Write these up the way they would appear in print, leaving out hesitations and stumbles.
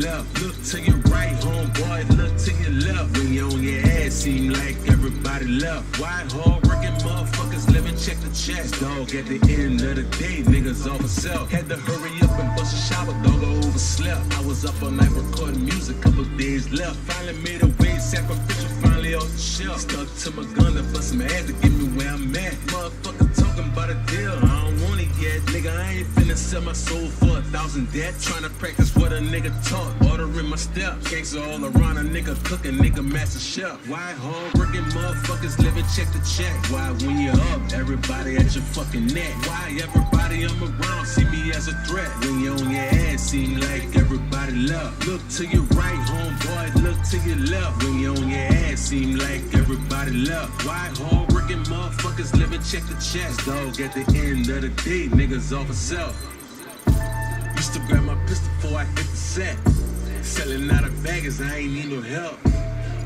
left. Look to your right, homeboy, look to your left. When you on your ass, seem like everybody left. White, hard-working motherfuckers living check to check. Dog, at the end of the day, niggas off a self. Had to hurry up and bust a shower, dog, I overslept. I was up all night recording music, couple days left. Finally made a way, sacrificial, finally off the shelf. Stuck to my gun to bust some ass to get me where I'm at. Motherfucker talking about a deal, I don't want it yet. Nigga, I ain't finna sell my soul for 1,000 debt. Tryna practice what a nigga taught, ordering my steps. Gangsta all around, a nigga cooking, nigga master chef. Why hard-working motherfuckers living check to check? Why when you're up, everybody at your fucking neck? Why everybody I'm around see me as a threat? When you on your ass, seem like everybody left. Look to your right, homeboy, look to your left. When you on your ass, seem like everybody left. Why hard-working motherfuckers living check to check? Dog, at the end of the day, niggas off a self. Used to grab my pistol before I hit the set. Selling out of baggers, I ain't need no help.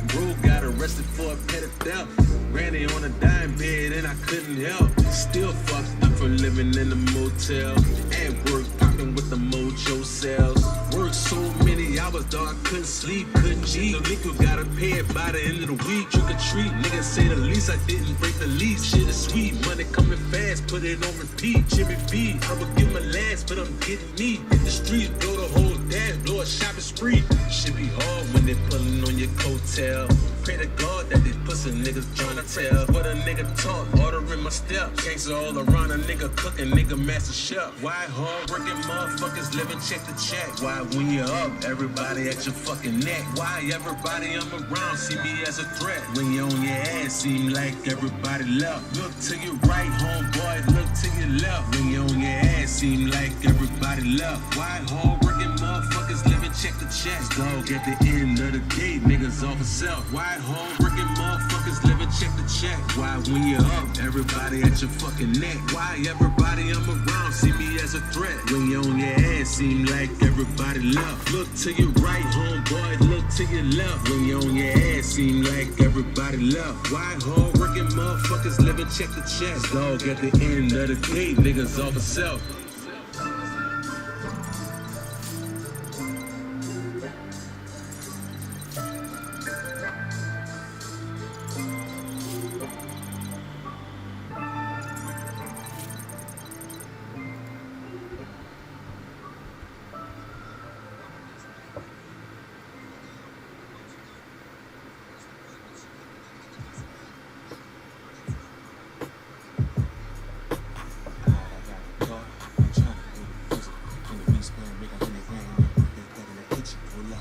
Bro got arrested for a petty theft. Ran it on a dime bed and I couldn't help. Still fucked up for living in a motel. At work, popping with the mojo cells. Worked so many hours, dog, I couldn't sleep, couldn't cheat. The liquor gotta pay it by the end of the week. Trick or treat, niggas say the least, I didn't break the lease. Shit is sweet, money coming fast, put it on repeat. Jimmy B, I would give my last, but I'm getting me. Hit the street, blow the whole dash, blow a shopping spree. Shit be hard when they pulling on your coattail. Pray to God that these pussy niggas tryna tell what a nigga talk, ordering my steps. Gangsta all around, a nigga cooking, nigga master chef. Why hard-working motherfuckers living check to check? Why when you're up, everybody at your fucking neck? Why everybody I'm around see me as a threat? When you on your ass, seem like everybody left. Look to your right, homeboy, look to your left. When you on your ass, seem like everybody left. Why hard-working motherfuckers living check to check? Dog, at the end of the day, niggas off a self. Why hard-working motherfuckers living check to check? Why when you're up, everybody at your fucking neck? Why everybody I'm around see me as a threat? When you on your ass, seem like everybody left. Look to your right, homeboy, look to your left. When you on your ass, seem like everybody left. Why hard-working motherfuckers living check to check? Dog, at the end of the day, niggas off a self.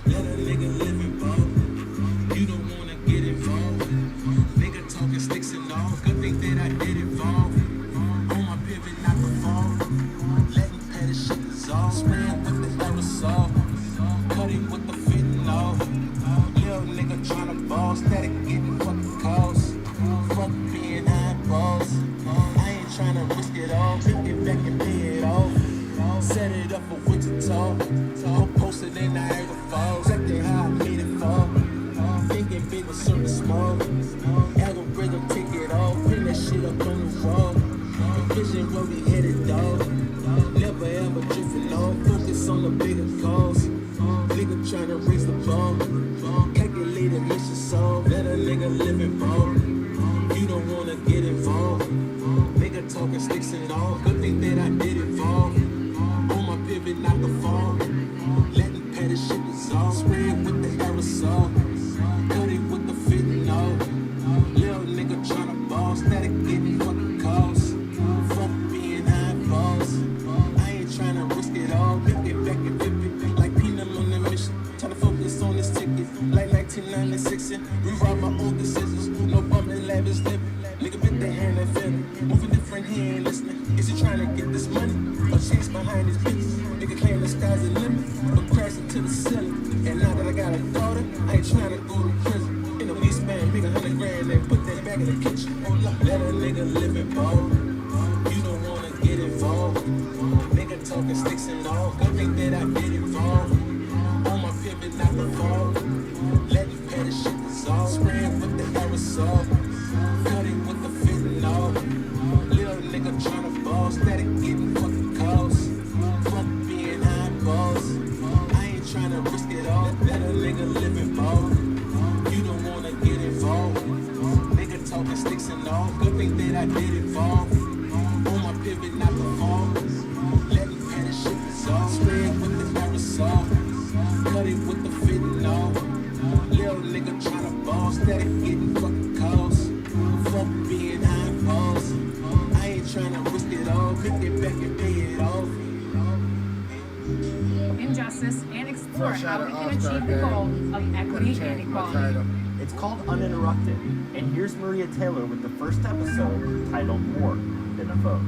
Let a nigga live involved. You don't wanna get involved. Nigga talking sticks and all. Good thing that I did involve. On my pivot, not the fall. Letting petty shit dissolve. Spraying with the aerosol. Cutting with the fitting off. Little nigga tryna ball. Static getting fucking calls. Fuck being eyeballs. I ain't tryna risk it all. Pick it back and pay it off. Set it up for Wichita. Posted in Niagara Falls. Exactly how I made it fall. Thinking big or something small. Algorithm take it off. Pin that shit up on the wall. Vision where we headed, dog. Never ever drifting off. Focus on the bigger cause. Nigga tryna raise the ball. Calculated mission solved. Let a nigga live involved. You don't wanna get involved. Nigga talking sticks and all. Good thing that I did involve. On my pivot, not the fall. Letting petty shit dissolve. Spraying with the aerosol. Cut it with the fitting off. Little nigga tryna ball. Static getting fucking calls. Fuck being eyeballs. I ain't tryna risk it all. Pick it back and flip it. Like Peanut on the mission. Tryna focus on this ticket. Like 1996 and rewrite my own decisions. No bumping, lavish living. Nigga bit the hand and feel it. Moving different, he ain't listening. Is he trying to get this money? Or chase behind his bitches? Nigga claim the sky's the limit. But crashing to the ceiling. And now that I got a daughter, I ain't trying to go to prison. In the waistband, make 100 grand and put that back in the kitchen. Oh, look, let a nigga live involved. You don't wanna get involved. Nigga talking sticks and all. Good thing that I did involve. On my pivot, not the fall. Letting petty shit dissolve. Spraying with the aerosol. Cutting with the fitting off. Little nigga tryna ball. Static getting fucking calls. Fuck being eyeballs. I ain't tryna risk it all. dog. Let a nigga live involved. You don't wanna get involved. Nigga talking sticks and all. Good thing that I did involve. On my pivot, not the fall. Let me pan the shit dissolve. Spray it with the aerosol. Cut it with the fit and all. Little nigga tryna ball. Steady getting fucking calls. Fuck being high and pause. I ain't tryna risk it all. Make it back and pay it off. Injustice and explore how we can achieve the goal of equity and equality. It's called Uninterrupted, and here's Maria Taylor with the first episode titled More Than a Vote.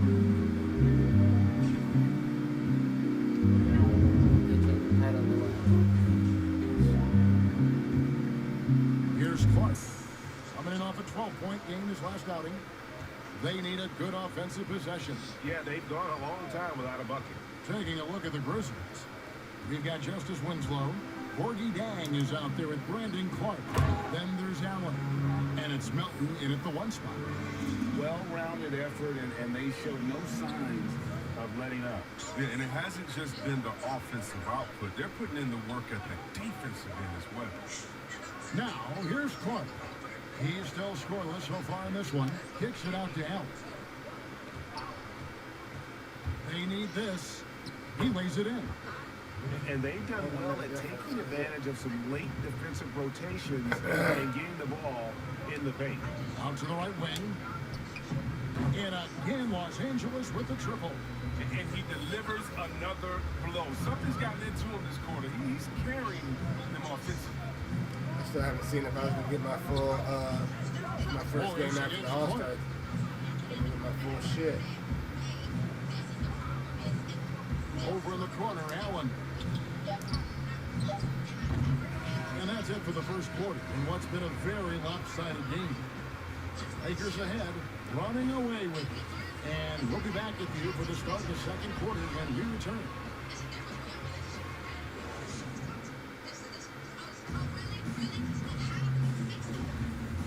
Here's Clark. Coming in off a 12-point game his last outing. They need a good offensive possession. Yeah, they've gone a long time without a bucket. Taking a look at the Grizzlies. We've got Justice Winslow. Porgy Dang is out there at Brandon Clark. Then there's Allen. And it's Melton in at the one spot. Well-rounded effort, and they showed no signs of letting up. Yeah, and it hasn't just been the offensive output. They're putting in the work at the defensive end as well. Now, here's Clark. He's still scoreless so far in this one. Kicks it out to Allen. They need this. He lays it in. And they've done well at taking advantage of some late defensive rotations and getting the ball in the paint. Out to the right wing. And again, Los Angeles with the triple. And he delivers another blow. Something's gotten into him this quarter. He's carrying them offensively. I still haven't seen if I was going to get my full, my first game after the All-Star. Get my full shit. Over in the corner, Allen. And that's it for the first quarter in what's been a very lopsided game. Lakers ahead, running away with it. And we'll be back with you for the start of the second quarter when we return.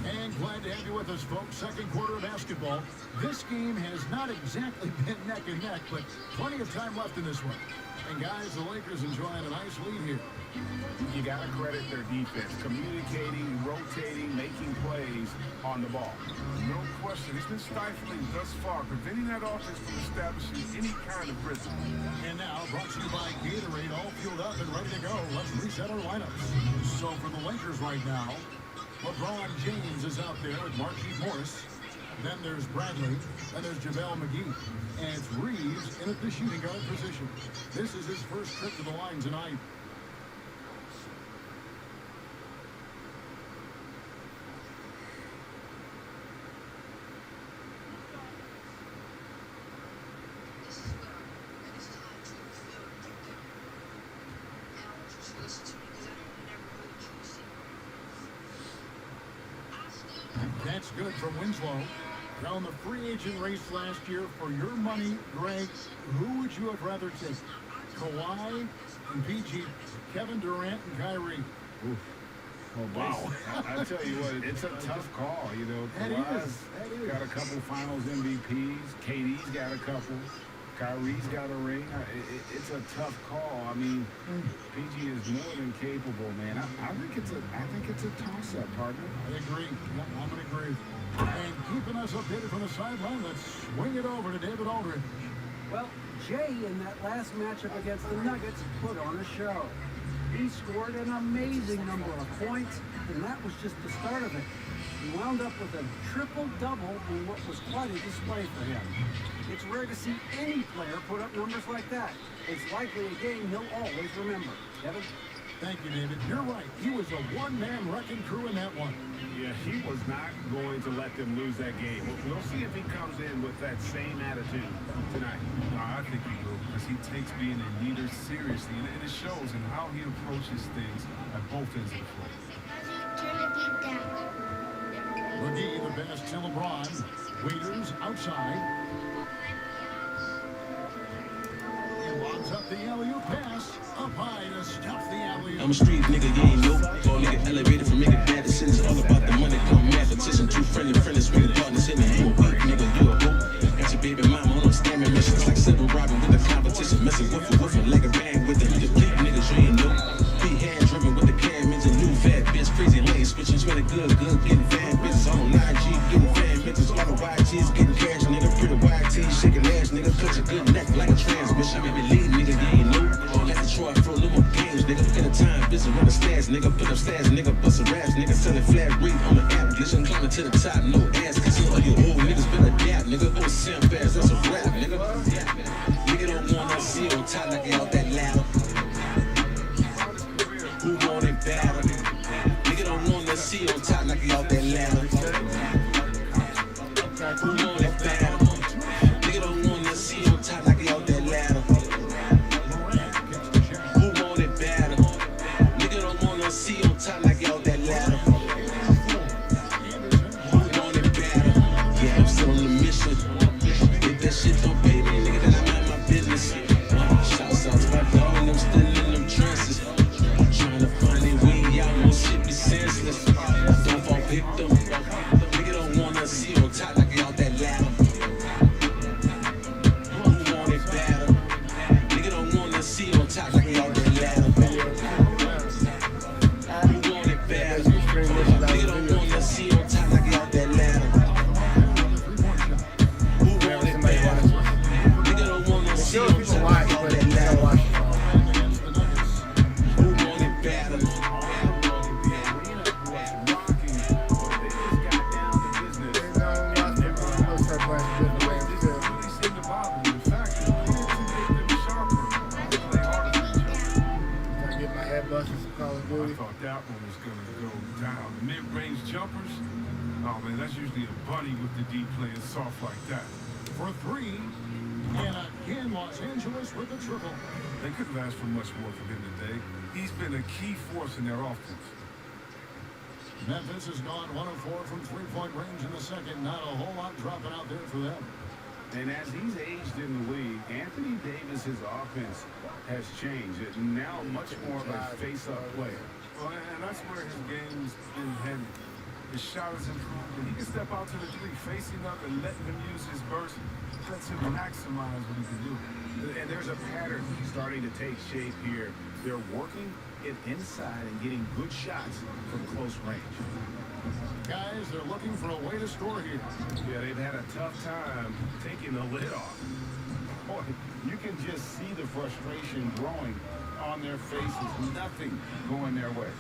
And glad to have you with us, folks. Second quarter of basketball. This game has not exactly been neck and neck, but plenty of time left in this one. And guys, the Lakers enjoying a nice lead here. You got to credit their defense, communicating, rotating, making plays on the ball. No question. It's been stifling thus far, preventing that offense from establishing any kind of rhythm. And now, brought to you by Gatorade, all fueled up and ready to go. Let's reset our lineups. So for the Lakers right now, LeBron James is out there with Marquise Morris. Then there's Bradley. Then there's JaVale McGee. And it's Reeves in at the shooting guard position. This is his first trip to the line tonight. That's good from Winslow. Now in the free agent race last year, for your money, Greg, who would you have rather take? Kawhi and PG, Kevin Durant and Kyrie. Oof. Oh, wow. I tell you what, it's a tough call. You know, Kawhi's got a couple finals MVPs. KD's got a couple. Kyrie's got a ring. It's a tough call. I mean, PG is more than capable, man. I think it's a toss-up, partner. I agree. Yeah, I'm going to agree. And keeping us updated from the sideline, let's swing it over to David Aldridge. Well, Jay in that last matchup against the Nuggets put on a show. He scored an amazing number of points, and that was just the start of it. He wound up with a triple-double in what was quite a display for him. It's rare to see any player put up numbers like that. It's likely a game he'll always remember. Kevin? Thank you, David. You're right. He was a one-man wrecking crew in that one. Yeah, he was not going to let them lose that game. We'll see if he comes in with that same attitude tonight. I think he will, because he takes being a leader seriously, and it shows in how he approaches things at both ends of the floor. McGee, the pass to LeBron. Waiters outside. He lobs up the alley-oop pass. Up high to stuff the alley-oop. I'm a street nigga, you ain't know. Go nigga elevated from nigga bad decisions. All about the money, come mathematician. Too friendly, swinging partners in it. You a weak nigga, you a hoe. Ask your baby mama on them scamming missions. Like Silver Robin with the competition. Messing with a leg of bang with it. You deplete niggas, you ain't know. Be hand driven. smelling good, getting fan bitches on 9G, getting fan bitches. All the YGs getting cash, nigga. Pretty YT, shaking ass, nigga. Cut your good neck like a transmission. Baby, lead, nigga, you ain't new. Like Detroit, throw no more games, nigga. In the time, visit with the stats, nigga. Put up stats, nigga. Bust a raps, nigga. Selling flat rate on the app. Glitching, climbing to the top, no ass. Cause all you old niggas better dap, nigga. Oh, Sam Bass, that's a rap, nigga. Nigga don't wanna see on top like you out that ladder. Who want it better? Nigga don't wanna see on top like you out that ladder. Who want it better? Nigga don't wanna see on top like you out that ladder. Who want it better? Nigga don't wanna see on top like you out that ladder. Who want it better? Yeah, I'm still on the mission. If that shit don't pay me, nigga, then I'm out my business. Shouts out to my dog and I'm still in them trenches. Trying to find a way out, no shit be senseless. Don't fall victim. Nigga don't wanna see on top like you out that ladder. Who want it better? Nigga don't wanna see on top like you out that ladder. Who want it better? Nigga don't wanna see on top like you out that ladder. Who want it better? Nigga don't wanna see on top like you out that ladder. Who want it better? I thought that one was going to go down. The mid-range jumpers, oh man, that's usually a bunny with the D playing soft like that. For three, and again Los Angeles with the triple. They couldn't have asked for much more from him today. He's been a key force in their offense. Memphis has gone 1 of 4 from three-point range in the second. Not a whole lot dropping out there for them. And as he's aged in the league, Anthony Davis's offense has changed. It's now much more of a face-up player. Well, and that's where his game's been heavy. His shot is improved, and he can step out to the three, facing up and letting him use his burst. Lets him maximize what he can do. And there's a pattern starting to take shape here. They're working it inside and getting good shots from close range. Guys, they're looking for a way to score here. Yeah, they've had a tough time taking the lid off. Boy, you can just see the frustration growing on their faces. Nothing going their way.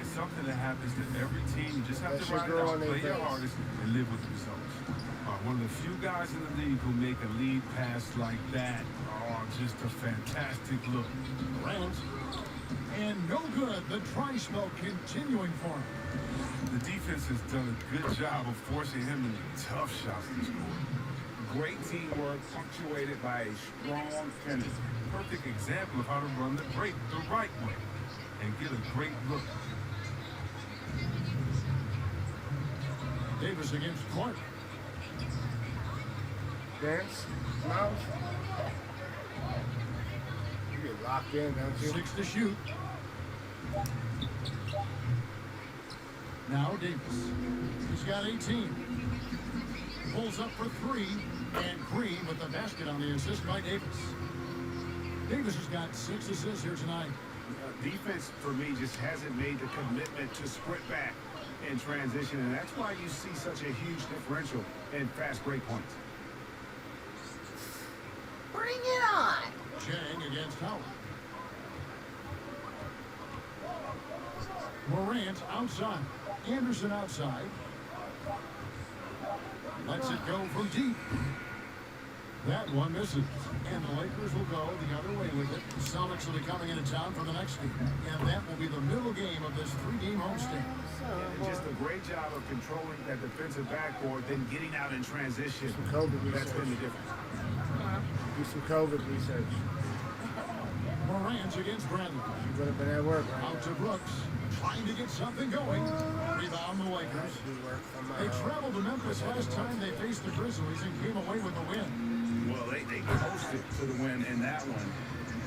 It's something that happens to every team. You just have to ride it out, play your hardest, and live with the results. One of the few guys in the league who make a lead pass like that. Oh, just a fantastic look. Rams. And no good. The try spell continuing for him. The defense has done a good job of forcing him into tough shots to score. Great teamwork punctuated by a strong finish. Perfect example of how to run the break the right way and get a great look. Davis against Clark. Dance, mouse. You get locked in, don't you? 6 to shoot. Now Davis. He's got 18. Pulls up for 3. And Green with the basket on the assist by Davis. Davis has got 6 assists here tonight. Defense, for me, just hasn't made the commitment to sprint back in transition, and that's why you see such a huge differential in fast break points. Bring it on! Chang against Howard. Morant outside. Anderson outside. Lets it go from deep. That one misses. And the Lakers will go the other way with it. The Celtics will be coming into town for the next game. And that will be the middle game of this 3-game homestand. And just a great job of controlling that defensive backboard, then getting out in transition. That's been the difference. Do some COVID research. Morant against Bradley. You would have been at work, right? Out to Brooks. Trying to get something going. Rebound the Lakers. They traveled to Memphis last time they faced the Grizzlies and came away with the win. Well, they coasted to the win in that one.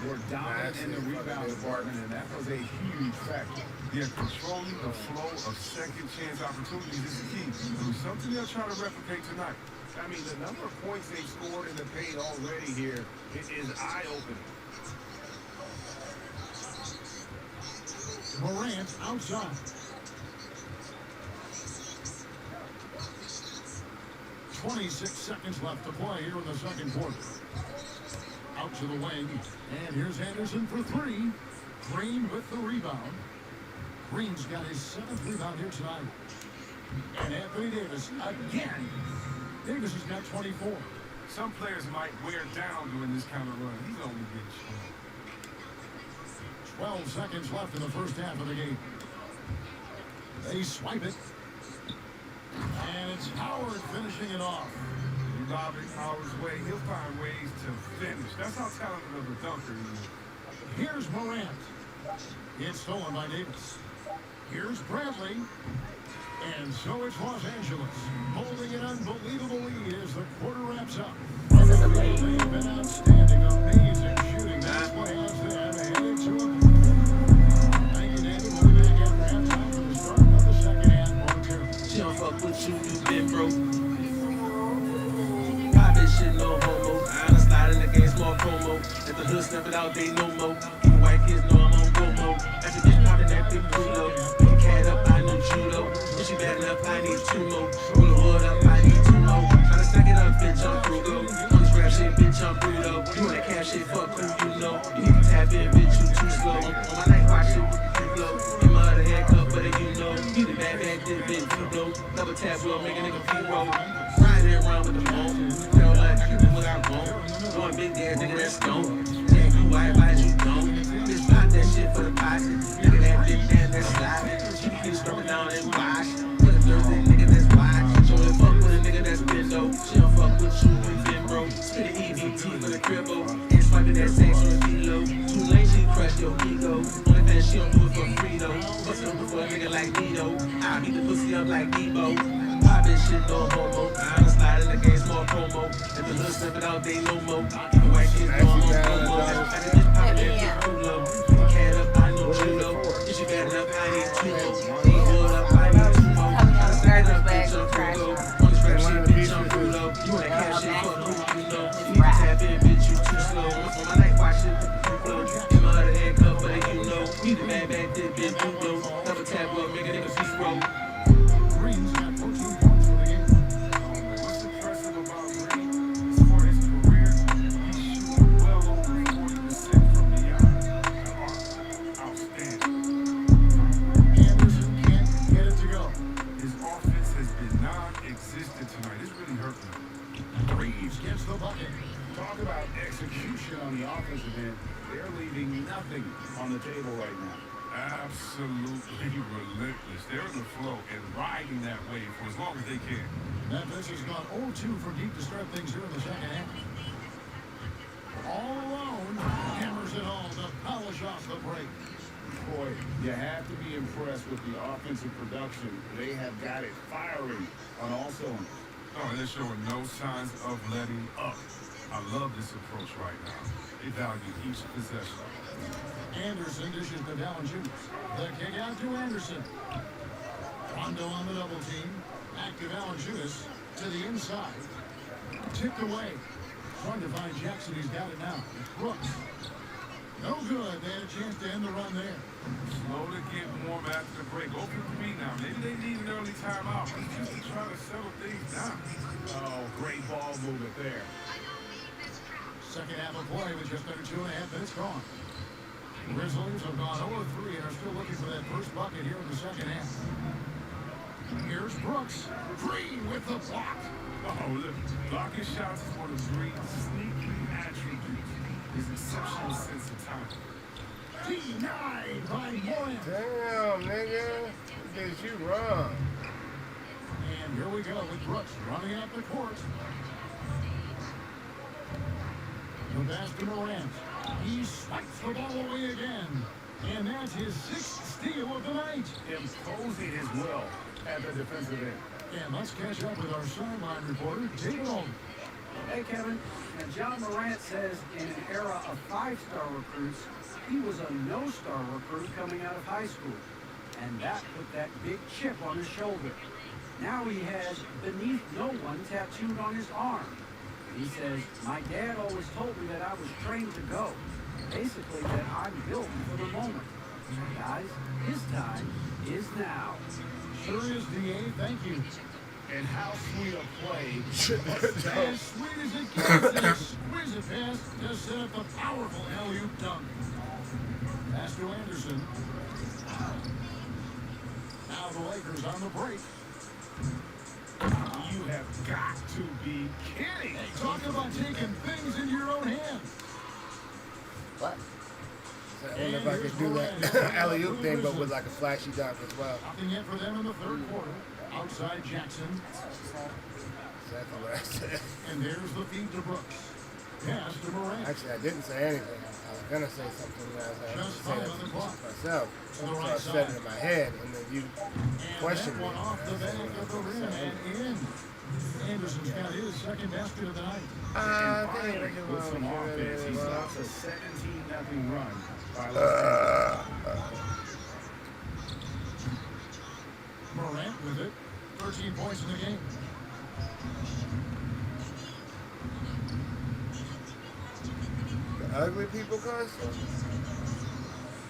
Were dominant in the rebound department, and that was a huge factor. Yeah, controlling the flow of second chance opportunities is the key. It's something they'll try to replicate tonight. I mean, the number of points they've scored in the paint already here is eye-opening. Morant outside. 26 seconds left to play here in the second quarter. Out to the wing, and here's Anderson for three. Green with the rebound. Green's got his 7th rebound here tonight. And Anthony Davis again. Davis has got 24. Some players might wear down doing this kind of run. He's only getting strong. 12 seconds left in the first half of the game. They swipe it. And it's Howard finishing it off. You lob it Howard's way, he'll find ways to finish. That's how talented of a dunker he is. Here's Morant. It's stolen by Davis. Here's Bradley. And so it's Los Angeles holding an unbelievable lead as the quarter wraps up. They've been outstanding, amazing shooting. That's what has them headed to a... Thank you, David. We'll be back after halftime for the start of the second half momentarily. She don't fuck with you, you been broke. Pop this shit, no homo. I done slide in the game, small promo. Let the hood snuff it out, they no more. Even white kids know I'm on promo. After this poppin' that big culo. Pick a cat up, I know judo. If she bad enough, I need 2 more. Roll the wood up, I need 2 more. Tryna stack it up, bitch, I'm frugal. On this rap shit, bitch, I'm brutal. You want that cash shit, fuck who you know. You need to tap in, bitch, you too slow. On my night watch shit with the free flow. In my other handcuff, but you know. You the bad did bitch, you know. Double tap, will make a nigga P-roll. Riding around with the phone. Tell like I can do what I want. Going big there, nigga, that's stone. Tell you I advise you don't. Bitch, pop that shit for the posse. Nigga, that bitch, damn, that's sliding. She be strumming down and wash. Put a Thursday, nigga, that's wide. Show her fuck with a nigga that's been though. She don't fuck with you, we been bro. Spit an EVT for the cribbo. And swiping that sex on the D-low. Too late, she crush your ego. Only thing she don't do it for free though. Bust it up for a nigga like me though. I beat the pussy up like Debo. Pop this shit, no homo. I done slide in the game, small promo. If the hood step it out, they no more. Even white kids know I'm on promo. I can just pop that big culo. Cat up, I know judo. If she bad enough, I need 2 more. Need wood up, I need 2 more. Tryna stack it up, bitch, I'm frugal. On this rap shit, bitch, I'm brutal. You want that cash shit, fuck who you know. You need to tap in, bitch, you too slow. On my night watch shit with the free flow. In my other handcuff, but you know. You the bad did bitch, you know. Double tap, well, make a nigga P-roll. Green's got 14 points for the game. What's impressive about Green is for his career, he's shooting well over 40% from beyond the arc. Outstanding. Anderson can't get it to go. His offense has been non-existent tonight. It's really hurt him. Reeves gets the bucket. Talk about execution on the offensive end. They're leaving nothing on the table right now. Absolutely relentless. They're in the flow and riding that wave for as long as they can. Memphis has gone 0-2 for deep to start things here in the second half. All alone, hammers it home to polish off the break. Boy, you have to be impressed with the offensive production. They have got it firing on all cylinders. Oh, and they're showing no signs of letting up. I love this approach right now. They value each possession. Anderson dishes to Valanciunas. The kick out to Anderson. Rondo on the double team. Back to Valanciunas to the inside. Tipped away. Trying to find Jackson. He's got it now. Brooks. No good. They had a chance to end the run there. Slow to get warm after the break. 0-3 now. Maybe they need an early timeout. Just to try to settle things down. Oh, great ball movement there. Second half of play with just under 2.5 minutes gone. Grizzlies have gone 0-3 and are still looking for that first bucket here in the second half. Here's Brooks. Green with the block. Oh, look. Blocking shots is one of Green's sneaky attributes. His exceptional sense of timing. Denied by Morant. Damn, nigga. What did you wrong? And here we go with Brooks running up the court. The pass to Morant. He spikes the ball away again. And that's his 6th steal of the night. Imposing his will at the defensive end. And let's catch up with our sideline reporter, David Olden. Hey, Kevin. Now, John Morant says in an era of 5-star recruits, he was a no-star recruit coming out of high school. And that put that big chip on his shoulder. Now he has beneath no one tattooed on his arm. He says, my dad always told me that I was trained to go. Basically, that I'm built for the moment. Guys, his time is now. Sure is, DA. Thank you. And how sweet a play. As sweet as it gets, an exquisite pass to set up the powerful alley-oop dunk. Pass to Anderson. Now the Lakers on the break. You have got to be kidding. Hey, talk about taking things into your own hands. What? I don't know if I could do that alley-oop thing, but with like a flashy dunk as well. Nothing yet for them in the third quarter. Outside Jackson. Exactly what I said. And there's the feed to Brooks. Pass to Morant. Actually, I didn't say anything. I was gonna say something when I was Just say 5 that on the clock. myself. To So the I right said it side. in my head, and then you And questioned that me. one off the back of the rim and in. Anderson's got his second basket of the night. And finally, with some offense, he stops a 17-0 run by Morant with it. 13 points in the game. The ugly people constant.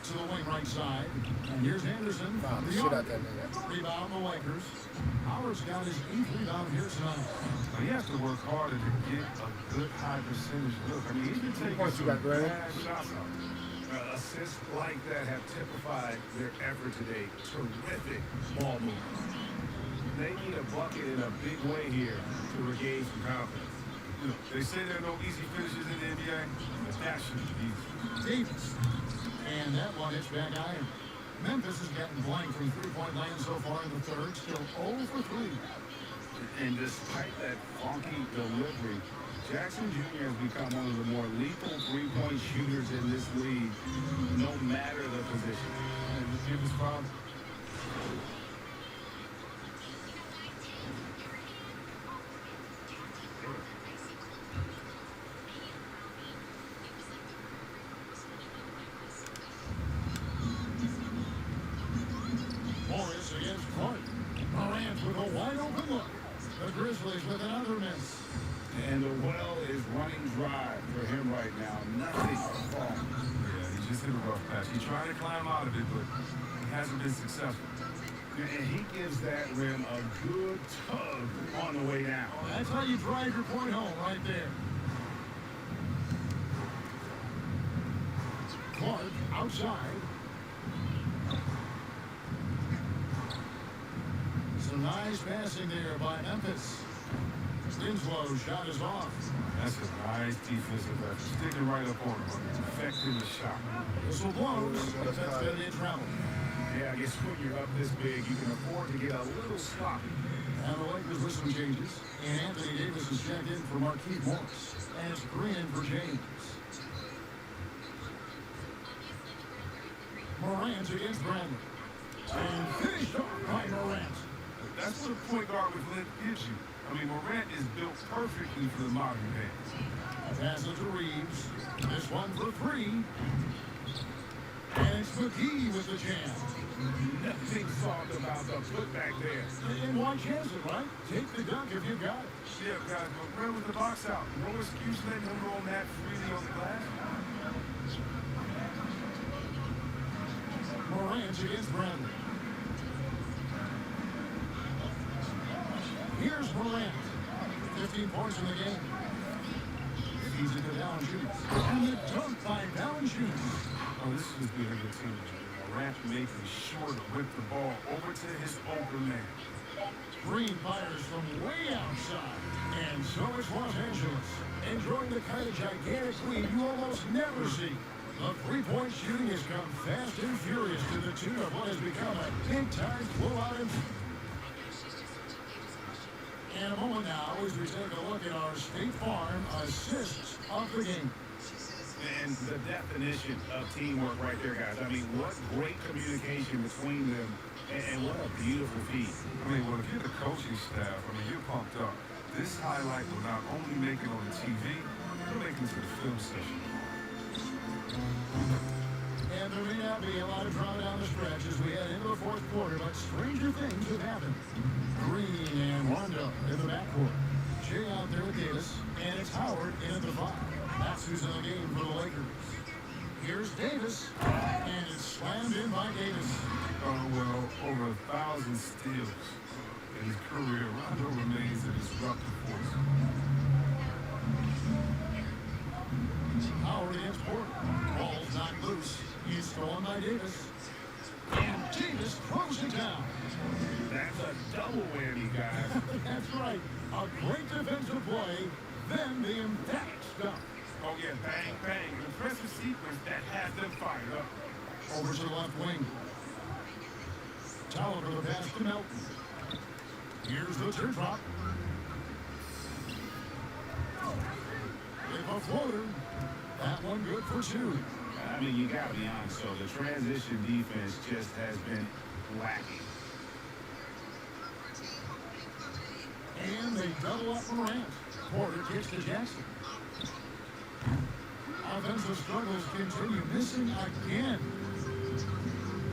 To the wing right side. And here's Anderson. Wow, from the the shit arc. out that nigga. Rebound the Lakers. Howard's got his 8th rebound here tonight. Now, you have to work harder to get a good high percentage look. I mean, he's been taking points you some got, Graham? bad shots out. assists like that have typified their effort today. Terrific ball movement. They need a bucket in a big way here to regain some confidence. You know, they say there are no easy finishes in the NBA, but that shouldn't be easy. Davis. And that one hits back iron. Memphis has gotten blank from three-point land so far in the third. Still 0 for 3. And despite that funky delivery, Jackson Jr. has become one of the more lethal three-point shooters in this league, no matter the position. And just give his foul. Morris against Clark. Morant with a wide open look. The Grizzlies with another miss. And the well is running dry for him right now. Nothing falling. Yeah, he just hit a rough patch. He tried to climb out of it, but he hasn't been successful. And he gives that rim a good tug on the way down. That's how you drive your point home right there. Clark outside. Some nice passing there by Memphis. Winslow's shot is off. That's a nice defensive effort. Sticking right up on him, affecting the shot. Whistle blows, but that's going to be travel. Yeah, I guess when you're up this big, you can afford to get a little sloppy. And the Lakers with some changes. And Anthony Davis is checked in for Marquise Morris. And it's Green in for James. Morant against Bradley. And finished off by Morant. That's what a point guard with length gives you. I mean, Morant is built perfectly for the modern game. Pass it to Reeves. This one for 3. And it's McGee with the jam. Nothing soft about the putback there. And why chance it, right? Take the dunk if you got it. Yeah, guys, but run with the box out. No excuse letting him roll that freely on the glass. Morant against Bradley. Here's Morant. 15 points in the game. He's into Valanciunas. And the dunk by Valanciunas. Oh, this is being a good team. Morant making sure to whip the ball over to his open man. Green fires from way outside. And so is Los Angeles. Enjoying the kind of gigantic lead you almost never see. The three-point shooting has come fast and furious to the tune of what has become a big-time blowout. In a moment now, as we take a look at our State Farm assists of the game. And the definition of teamwork right there, guys. I mean, what great communication between them, and what a beautiful feat. I mean, well, if you're the coaching staff, I mean, you're pumped up. This highlight will not only make it on the TV, it'll make it to the film session. And there may not be a lot of drama down the stretch as we head into the fourth quarter, but stranger things have happened. Green and Rondo in the backcourt. Jay out there with Davis, and it's Howard in at the 5. That's who's in the game for the Lakers. Here's Davis, and it's slammed in by Davis. Oh, well, over 1,000 steals. in his career, Rondo remains a disruptive force. Howard against Porter. Ball's knocked loose. He's stolen by Davis. And Davis throws it down. That's a double whammy, guys. That's right. A great defensive play, then the emphatic stuff. Oh yeah, bang, bang. An impressive sequence that has them fired up. Over to the left wing. Tolliver the pass to Melton. Here's the teardrop. With a floater. That one good for two. I mean, you got to be honest, so the transition defense just has been lacking. And they double up Morant. Porter kicks to Jackson. Offensive struggles continue, missing again.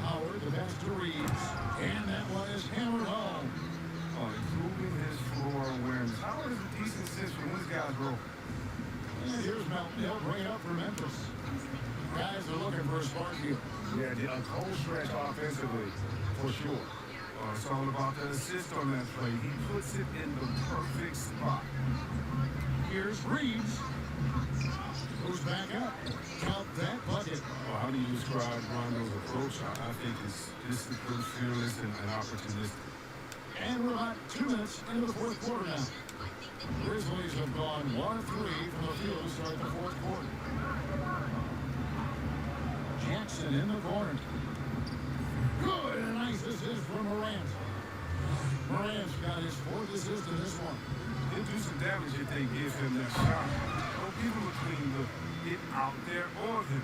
Howard, the pass to Reeves. And that one is hammered home. Oh, improving his floor awareness. Howard is a decent sense for when his guys roll. And here's Melton. He'll bring it up for Memphis. Guys are looking for a spark here. Yeah, a cold stretch offensively, for sure. Oh, it's all about the assist on that play. He puts it in the perfect spot. Here's Reeves. Goes back up. Count that bucket. Well, how do you describe Rondo's approach? I think it's disciplined, fearless, and opportunistic. And we're about 2 minutes into the fourth quarter now. Grizzlies have gone 1 of 3 from the field to start the fourth quarter. Jackson in the corner. Good, and a nice assist from Morant. Morant's got his 4th assist in this one. He'll do some damage if they give him that shot. Don't give him between the get out there or him.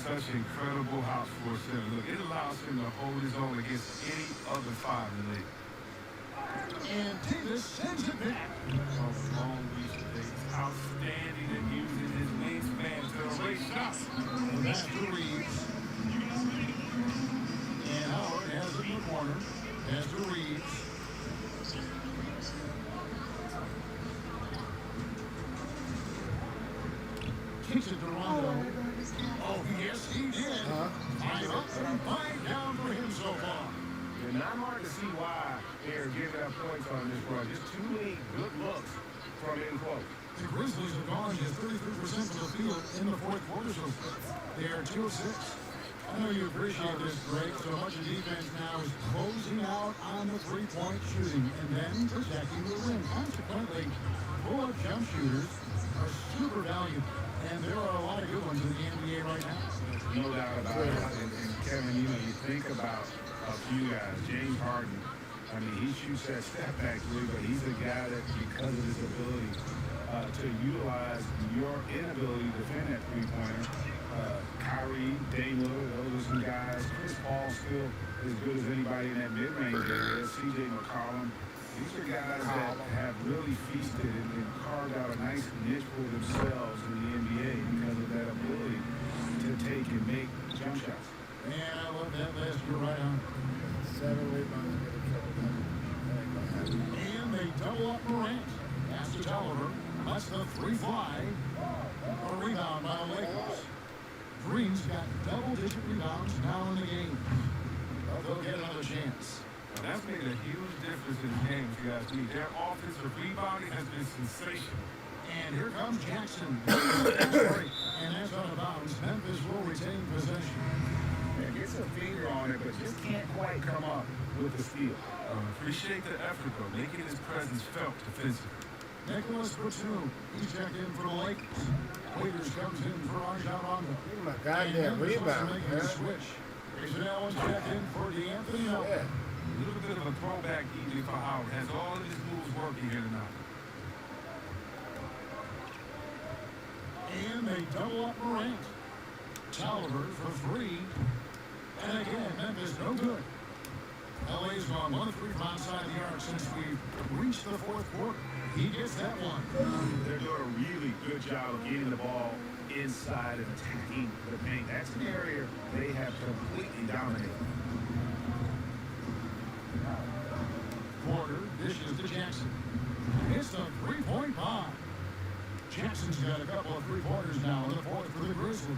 Such incredible house for a center. Look, it allows him to hold his own against any other 5 in the league. And Davis sends it back. Long reach plays. Outstanding at using his wingspan to erase shots. Back to Reeves. And Howard has it in the corner. Has to Reeves. Kicks it to Rondo. Oh, yes, he did. 5 up and 5 down for him so far. And not hard to see why they're giving up points on this run. Just too many good looks from in close. The Grizzlies have gone just 33% of the field in the fourth quarter, so they are 2 of 6. I know you appreciate this, Greg. So much of defense now is closing out on the three-point shooting and then protecting the rim. Consequently, pull-up jump shooters are super valuable, and there are a lot of good ones in the NBA right now. No doubt about it. And Kevin, you think about a few guys. James Harden, I mean, he shoots that step-back three, but he's a guy that, because of his ability to utilize your inability to defend that three-pointer, Kyrie, Dame Lillard, those are some guys. Chris Paul still as good as anybody in that mid-range area. C.J. McCollum. These are guys that have really feasted and carved out a nice niche for themselves in the NBA because of that ability to take and make jump shots. Man, I love that last year right on. 7 rebounds, get a triple. And they double up Morant. Pass to Tolliver. That's the 3 fly. A rebound by the Lakers. Green's got double-digit rebounds now in the game. They'll get another chance. Now, that's made a huge difference in the game, if you guys me. Their offensive rebounding has been sensational. And here comes Jackson. That's great. And that's out of bounds. Memphis will retain possession. And gets a finger on it, but just can't quite come up with the steal. Appreciate the effort, though, making his presence felt defensively. Nicholas Batum. He's checked in for the Lakers. Waiters comes in for Rajon Rondo. Give him a goddamn rebound, making man. a switch. Grayson Allen's checked in for DeAnthony Melton. Yeah. A little bit of a throwback evening for Howard. Has all of his moves working here tonight. And they double up Morant. Tolliver for 3. And again, Memphis no good. LA's gone 1 of 3 from outside the arc since we've reached the fourth quarter. He gets that one. They're doing a really good job of getting the ball inside and attacking the paint. That's an area they have completely dominated. Porter dishes to Jackson. It's the 3-point bomb. Jackson's got a couple of 3-pointers now in the fourth for the Grizzlies.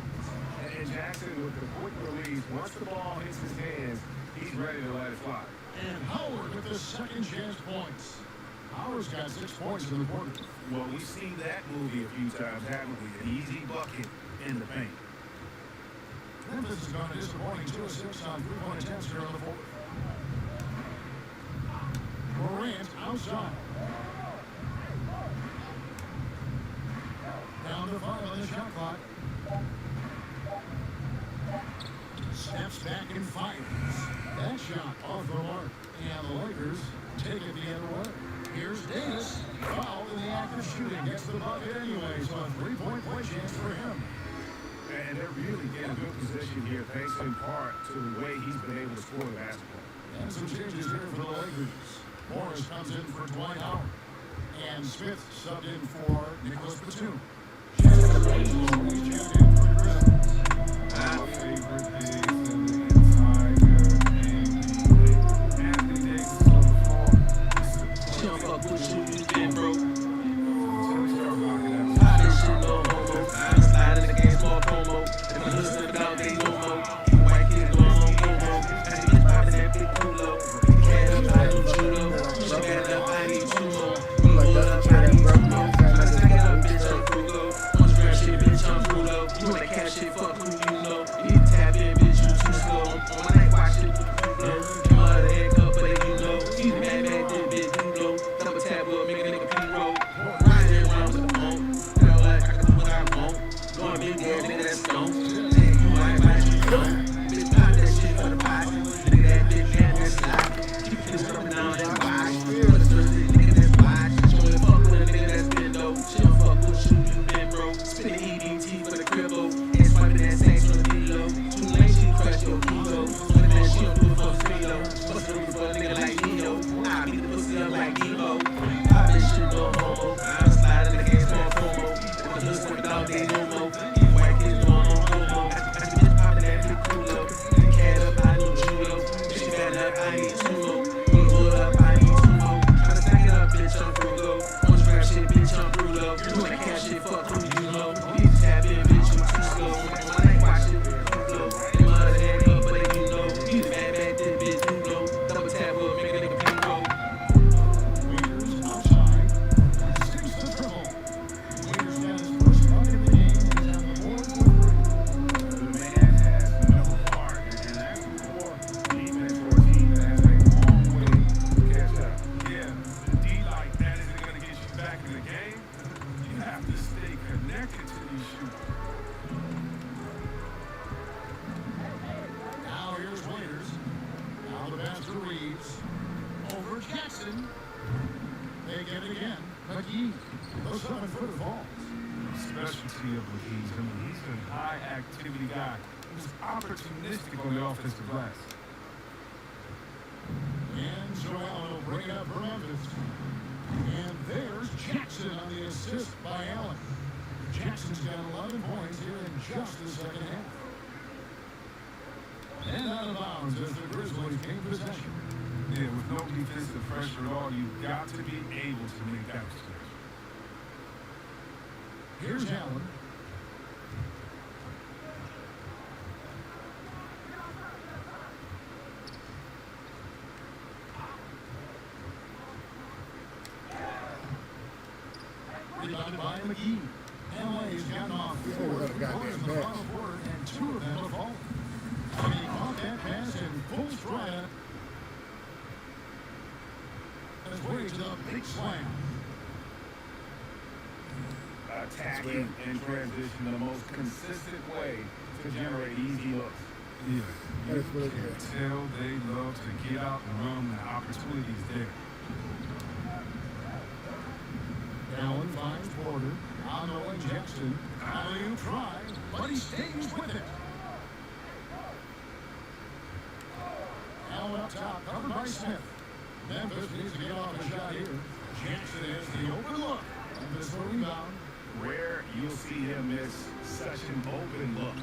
And Jackson with the quick release, once the ball hits his hands, he's ready to let it fly. And Howard with the second chance points. Howard's got 6 points in the quarter. Well, we've seen that movie a few times, haven't we? An easy bucket in the paint. Memphis has gone a disappointing 2 of 6 on 3-point attempts here in the fourth. Morant outside. Down to 5 on the shot clock. Steps back and fires. That shot off the mark. And the Lakers take it the other way. Here's Davis. Foul in the act of shooting. Gets the bucket anyway. So a 3-point play chance for him. And they're really in a good position here, thanks in part to the way he's been able to score the basketball. And some changes here for the Lakers. Morris comes in for Dwight Howard. And Smith subbed in for Nicholas Batum. He's checked in for the Grizzlies. My favorite is in the entire NBA. Anthony Davis is on the floor. She don't fuck with you, you been broke. Until we start knocking out. Pop this shit, no homo. I'm sliding against more promo. If I listen without they no more. You white kids going on promo. I see bitch popping that big culo. Big cat up, I need judo. She got up, I need sumo. Pull up, I need Bruno. I stack it up, bitch, I'm frugal. On the ground shit, bitch, I'm brutal. You wanna cash shit, fuck who you know. You need to tap in, bitch, you too slow. On my night, watch it, you blow. Come out of the head cup, but they you know. You the mad, bitch, you know. Double tap, will make a nigga P-roll. Riding around with the phone. Feel like I can do what I want. Going big, yeah, nigga, that's stone. You might buy you don't. Bitch, pop that shit for the pot. Nigga, that bitch, yeah, that's slide. Keep this coming down, that's why. For the Thursday, nigga, that's why. She only fuck with a nigga that's been low. She don't fuck with you, you been broke. Spin the EDT for the cribbo. And swiping that sex from the kilo. Too late, she crush your ego. Spinning that she don't do it for Philo. Bust it over for a nigga like Neo. I beat the pussy up like Evo. Pop this shit, no homo. I'm sliding against more promo. If I listen without they no more. You white kids going on promo. I see bitch popping that big culo. The cat up, I need judo. She fat up, I need sumo. Pull up, I need sumo. Tryna stack it up, bitch, I'm frugal. On the scrap shit, bitch, I'm brutal. You wanna cash shit, fuck who you know. You need to tap in, bitch, you too slow. On my night, watch it, you blow. Them other head up, but they you know. You the mad, bitch, you know. Double tap will make a nigga P-roll. Waiters outside. Six the dribble. Waiters got his first bucket in the game. He's on the board with 3. The man has no heart, and that's for defense for a team that has a long way to catch up. Yeah, the D like that isn't going to get you back in the game. You have to stay connected to these shooters. Now here's Waiters. Now the pass to Reeves. Over Jackson. They get it again. McGee. The 7-footer falls. Specialty of McGee's. I mean, he's a high activity guy. He's opportunistic on the offensive glass. And Joel will bring it up for Memphis. And there's Jackson on the assist by Allen. Jackson's got 11 points here in just the second half. And out of bounds as the Grizzlies gain possession. Yeah, with no defensive pressure at all, you've got to be able to make that mistake. Here's Allen. Rebounded by McGee. LA's gotten off 4 points in the final quarter, and 2 of them have fallen. He caught that pass in full stride. His way to the big slam. Attacking in transition, the most consistent way to generate easy looks. Yeah, you can tell they love to get out and run when the opportunity's there. Allen finds Porter. On the way, Jackson. Alley-oop try, but he stays with it. Allen up top, covered by Smith. Memphis needs to get off a shot here. Jackson has the open look. Memphis will rebound. Rare you'll see him miss such an open look.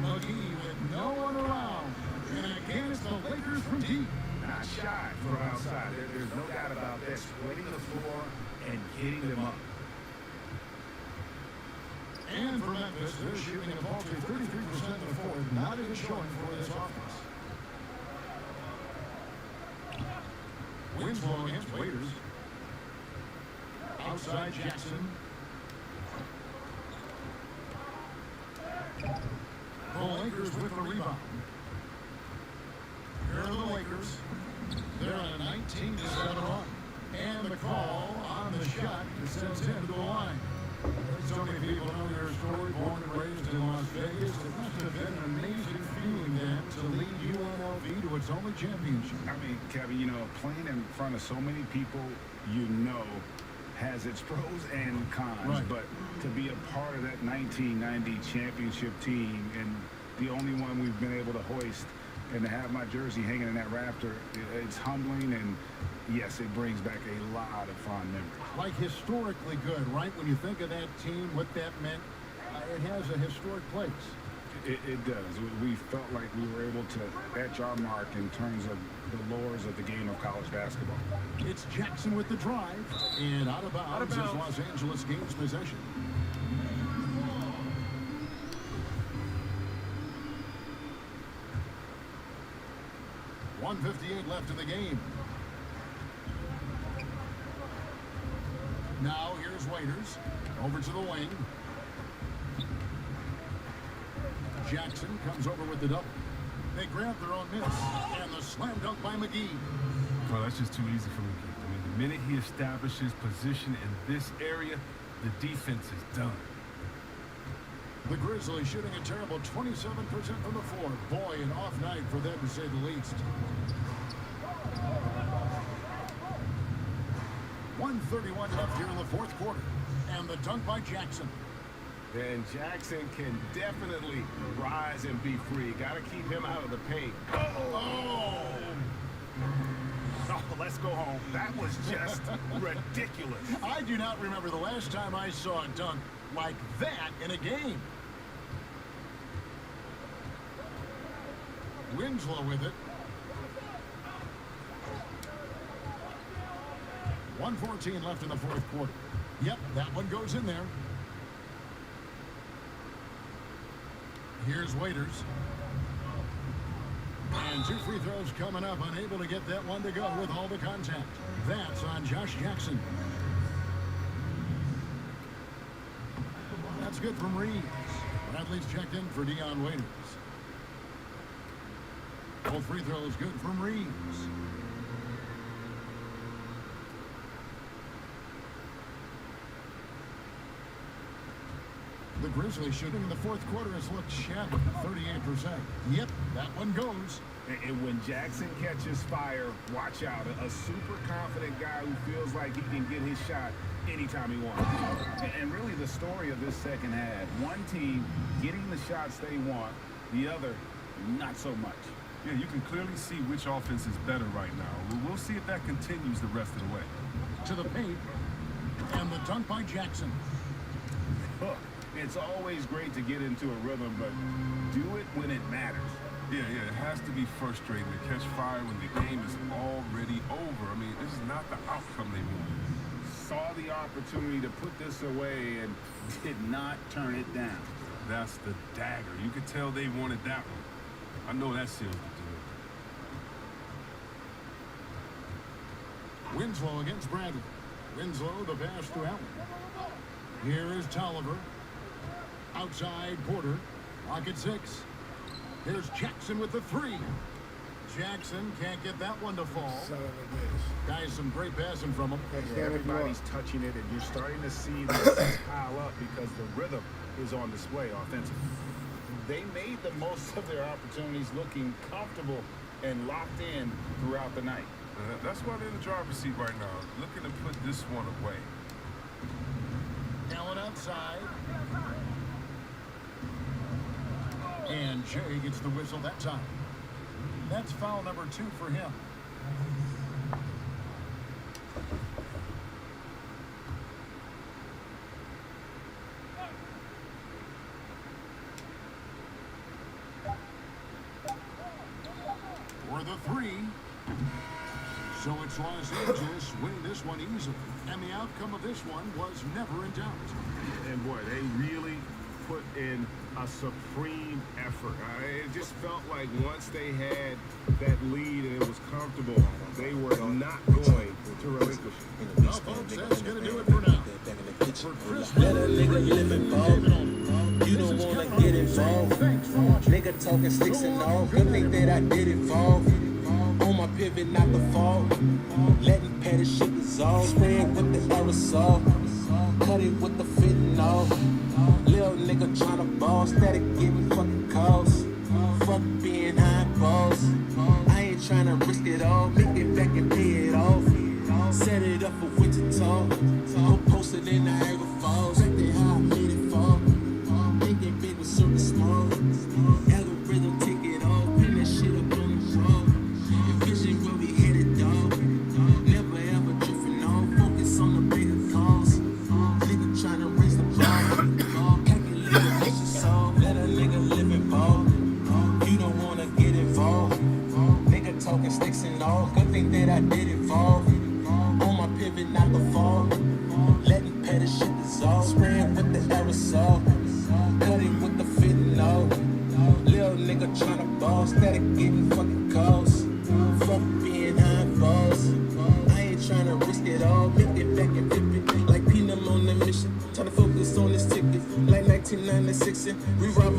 McGee with no one around. And again, it's the Lakers from deep. Not shy from outside. There's no doubt about that. Splitting the floor and getting them up. And for Memphis, they're shooting a paltry 33% in the fourth. Not even showing for this offense. Winslow against Waiters. Outside Jackson. The Lakers with the rebound. Here are the Lakers. They're on a 19-7 run. And the call on the shot that sends him to the line. So many people know their story, born and raised in Las Vegas. It must have been an amazing feeling then to lead UNLV to its only championship. I mean, Kevin, you know, playing in front of so many people, you know, has its pros and cons. Right. But to be a part of that 1990 championship team and the only one we've been able to hoist and to have my jersey hanging in that Raptor, it's humbling, and yes, it brings back a lot of fond memories. Like historically good, right? When you think of that team, what that meant, it has a historic place. It does. We felt like we were able to etch our mark in terms of the lures of the game of college basketball. It's Jackson with the drive, and out of bounds as Los Angeles gains possession. .158 left in the game. Now here's Waiters. Over to the wing. Jackson comes over with the double. They grab their own miss. And the slam dunk by McGee. Well, that's just too easy for McGee. I mean, the minute he establishes position in this area, the defense is done. The Grizzlies shooting a terrible 27% from the floor. Boy, an off night for them to say the least. 1:31 left here in the fourth quarter. And the dunk by Jackson. And Jackson can definitely rise and be free. Got to keep him out of the paint. Oh, let's go home. That was just ridiculous. I do not remember the last time I saw a dunk like that in a game. Winslow with it. 1:14 left in the fourth quarter. Yep, that one goes in there. Here's Waiters. And 2 free throws coming up. Unable to get that one to go with all the contact. That's on Josh Jackson. That's good from Reeves. Bradley's checked in for Dion Waiters. All free throws good from Reeves. The Grizzlies shooting in the fourth quarter has looked shabby, 38%. Yep, that one goes. And when Jackson catches fire, watch out. A super confident guy who feels like he can get his shot anytime he wants. And really the story of this second half, one team getting the shots they want, the other not so much. Yeah, you can clearly see which offense is better right now. We'll see if that continues the rest of the way. To the paint, and the dunk by Jackson. Look, it's always great to get into a rhythm, but do it when it matters. Yeah, it has to be frustrating to catch fire when the game is already over. I mean, this is not the outcome they wanted. Saw the opportunity to put this away and did not turn it down. That's the dagger. You could tell they wanted that one. I know that seals the deal. Winslow against Bradley. Winslow, the pass to Allen. Here is Tolliver. Outside Porter. Lock at 6. Here's Jackson with the 3. Jackson can't get that one to fall. Son of a bitch. Guys, some great passing from him. Everybody's touching it, and you're starting to see this pile up because the rhythm is on display offensively. They made the most of their opportunities, looking comfortable and locked in throughout the night. That's why they're in the driver's seat right now, looking to put this one away. Allen outside. And Jay gets the whistle that time. That's foul number 2 for him. For the 3. So it's Los Angeles winning this one easily. And the outcome of this one was never in doubt. And boy, they really put in a supreme effort. It just felt like once they had that lead and it was comfortable, they were not going to relinquish. Well, folks, that's going to do it for now. For Chris Let a nigga live involved. You don't wanna get involved. Nigga talking sticks and all. Good thing that I did involve. On my pivot, not the fall. Letting petty shit dissolve. Spray it with the aerosol. Cut it with the fentanyl. Little nigga tryna ball. Static getting fucking calls. Fuck being high balls. I ain't tryna risk it all. Make it back and pay it off. Set it up for Wichita. Go post it in Niagara Falls. Right there how I made it fall. Thinking big was super small. Algorithm take it all. Pin that shit up on the wall. Envision where we headed, dog. Never ever drifting off. Focus on the bigger cause. Nigga tryna raise the bar. Calculate the vicious soul. Let a nigga live involved. You don't wanna get involved. Nigga talking sticks and all. Good thing that I did involve. On my pivot, not the fall. Letting petty shit dissolve. Spraying with the aerosol. Cutting with the fentanyl. Little nigga tryna ball. Static getting fucking calls. Fuck being high balls. I ain't tryna risk it all. Make it back and flip it. Like Peanut on the mission. Tryna focus on this ticket. Like 1996 and rewrite my